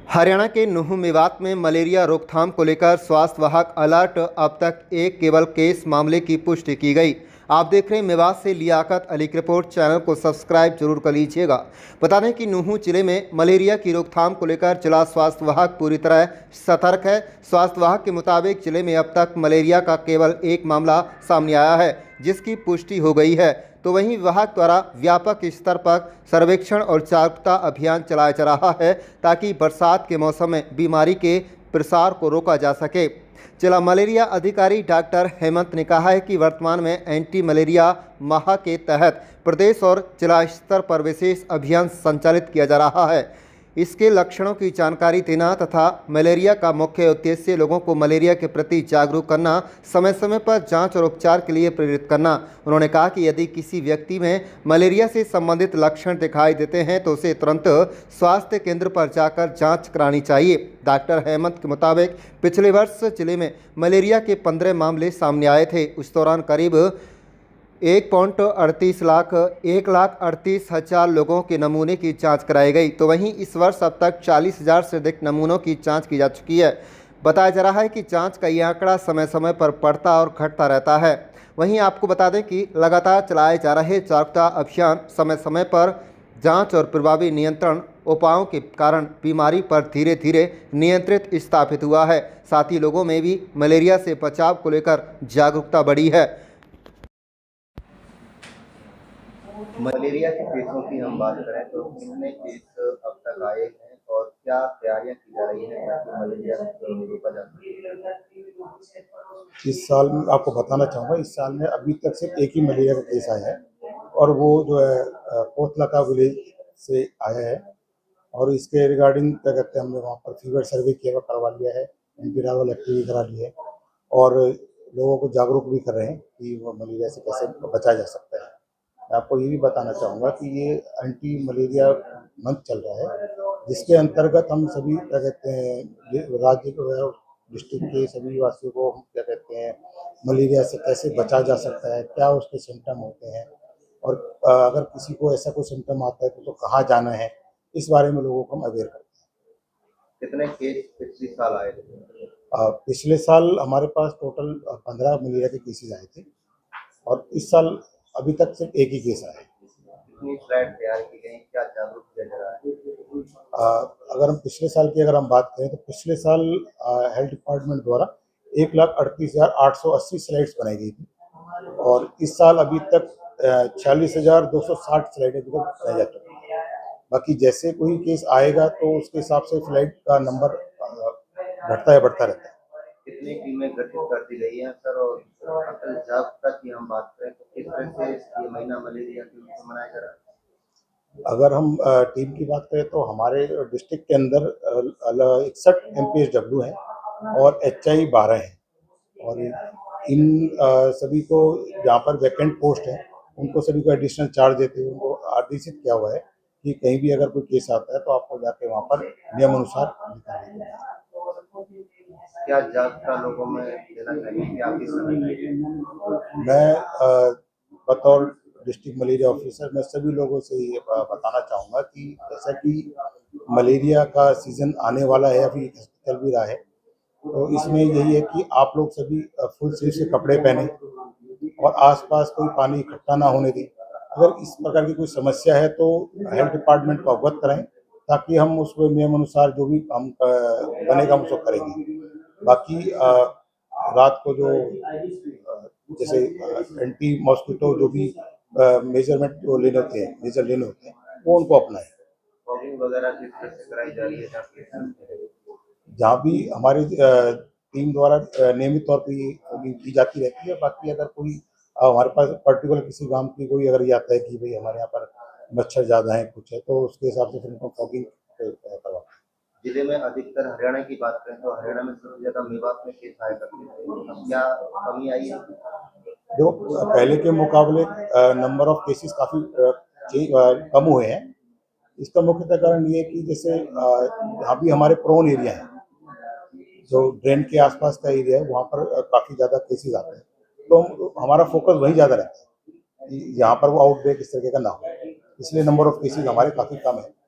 हरियाणा के नूंह मेवात में मलेरिया रोकथाम को लेकर स्वास्थ्य विभाग अलर्ट। अब तक एक केवल केस मामले की पुष्टि की गई। आप देख रहे हैं मेवात से लियाकत अली की रिपोर्ट। चैनल को सब्सक्राइब जरूर कर लीजिएगा। बता दें कि नूंह जिले में मलेरिया की रोकथाम को लेकर जिला स्वास्थ्य विभाग पूरी तरह सतर्क है। स्वास्थ्य विभाग के मुताबिक जिले में अब तक मलेरिया का केवल एक मामला सामने आया है, जिसकी पुष्टि हो गई है। तो वहीं विभाग द्वारा व्यापक स्तर पर सर्वेक्षण और जागरूकता अभियान चलाया जा रहा है, ताकि बरसात के मौसम में बीमारी के प्रसार को रोका जा सके। जिला मलेरिया अधिकारी डॉक्टर हेमंत ने कहा है कि वर्तमान में एंटी मलेरिया माह के तहत प्रदेश और जिला स्तर पर विशेष अभियान संचालित किया जा रहा है। इसके लक्षणों की जानकारी देना तथा मलेरिया का मुख्य उद्देश्य लोगों को मलेरिया के प्रति जागरूक करना, समय समय पर जांच और उपचार के लिए प्रेरित करना। उन्होंने कहा कि यदि किसी व्यक्ति में मलेरिया से संबंधित लक्षण दिखाई देते हैं तो उसे तुरंत स्वास्थ्य केंद्र पर जाकर जांच करानी चाहिए। डॉक्टर हेमंत के मुताबिक पिछले वर्ष जिले में मलेरिया के 15 मामले सामने आए थे। उस दौरान करीब 1,38 लाख लोगों के नमूने की जांच कराई गई। तो वहीं इस वर्ष अब तक 40,000 से अधिक नमूनों की जांच की जा चुकी है। बताया जा रहा है कि जांच का यह आंकड़ा समय समय पर बढ़ता और घटता रहता है। वहीं आपको बता दें कि लगातार चलाए जा रहे जागरूकता अभियान, समय समय पर जांच और प्रभावी नियंत्रण उपायों के कारण बीमारी पर धीरे धीरे नियंत्रित स्थापित हुआ है। साथ ही लोगों में भी मलेरिया से बचाव को लेकर जागरूकता बढ़ी है। मलेरिया के केसों की हम बात करें तो कितने केस अब तक आए हैं और क्या तैयारियां की जा रही हैं ताकि मलेरिया रोका जा सके? इस साल में आपको बताना चाहूँगा, इस साल में अभी तक सिर्फ एक ही मलेरिया का केस आया है और वो जो है कोतलका विलेज से आया है। और इसके रिगार्डिंग क्या कहते हैं, हमने वहाँ पर फीवर सर्वे किया, करवा लिया है, एंटीवायरल एक्टिविटी करा ली है और लोगों को जागरूक भी कर रहे हैं कि वो मलेरिया से कैसे बचा जा सकता है। मैं आपको ये भी बताना चाहूँगा कि ये एंटी मलेरिया मंथ चल रहा है, जिसके अंतर्गत हम सभी क्या कहते हैं राज्य को, डिस्ट्रिक्ट के सभी वासियों को हम क्या कहते हैं मलेरिया से कैसे बचा जा सकता है, क्या उसके सिम्टम होते हैं और अगर किसी को ऐसा कोई सिम्टम आता है तो कहाँ जाना है, इस बारे में लोगों को हम अवेयर करते हैं। कितने केस पिछले साल आए थे? पिछले साल हमारे पास टोटल 15 मलेरिया के केसेस आए थे और इस साल अभी तक सिर्फ एक ही केस आया है। कितनी फ्लैट तैयार की गई, क्या जागरूक किया जा रहा है? अगर हम पिछले साल की बात करें तो पिछले साल हेल्थ डिपार्टमेंट द्वारा 1,38,880 स्लाइड्स बनाई गई थी और इस साल अभी तक 46,260 स्लाइडें बनाई जा चुकी है। बाकी जैसे कोई केस आएगा तो उसके हिसाब से फ्लाइट का नंबर घटता या बढ़ता रहता है। कितनी टीमें गठित कर दी गई हैं सर? और अगर जागरूकता की हम बात करें तो किस तरह से ये महीना मलेरिया के रूप में मनाया जा रहा है? अगर हम टीम की बात करें तो हमारे डिस्ट्रिक्ट के अंदर 61 MPHW हैं और HI 12 हैं और इन सभी को जहाँ पर वैकेंट पोस्ट है उनको सभी को एडिशनल चार्ज देते हुए उनको आदेशित किया हुआ है कि कहीं भी अगर कोई केस आता है तो आपको जाके वहाँ पर नियम अनुसार निकालना है। क्या जागरूकता लोगों में देना चाहिए कि आप इस समय? मैं बतौर डिस्ट्रिक्ट मलेरिया ऑफिसर मैं सभी लोगों से ये बताना चाहूँगा कि जैसा कि मलेरिया का सीज़न आने वाला है, अभी चल भी रहा है, तो इसमें यही है कि आप लोग सभी फुल स्लीव से कपड़े पहने और आसपास कोई पानी इकट्ठा ना होने दें। अगर इस प्रकार की कोई समस्या है तो हेल्थ डिपार्टमेंट को अवगत कराएं ताकि हम उसको नियम अनुसार जो भी हम बनेगा हम उसको करेंगे। बाकी रात को जो जैसे एंटी मॉस्किटो जो भी मेजरमेंट जो लेने होते हैं, मेजर लेने होते हैं, वो उनको अपनाएं। फॉगिंग वगैरह किस तरह से कराई जा रही है? जहाँ भी हमारी टीम द्वारा नियमित तौर पर ये फॉगिंग की जाती रहती है। बाकी अगर कोई हमारे पास पर्टिकुलर किसी गांव की कोई अगर ये आता है कि भाई हमारे यहाँ पर मच्छर ज़्यादा है कुछ है, तो उसके हिसाब से फिर उनको फॉगिंग करवाते हैं। जिले में अधिकतर हरियाणा की बात करें तो हरियाणा में सबसे ज्यादा मेवात में केस आया करते थे, क्या कमी आई है? देखो, पहले के मुकाबले नंबर ऑफ केसेस काफ़ी कम हुए हैं। इसका मुख्यतः कारण ये है कि जैसे यहाँ भी हमारे प्रोन एरिया है, जो ड्रेन के आसपास का एरिया है, वहाँ पर काफ़ी ज़्यादा केसेस आते हैं, तो हमारा फोकस वहीं ज़्यादा रहता है कि यहाँ पर वो आउटब्रेक इस तरीके का ना हो, इसलिए नंबर ऑफ केसेस हमारे काफ़ी कम है।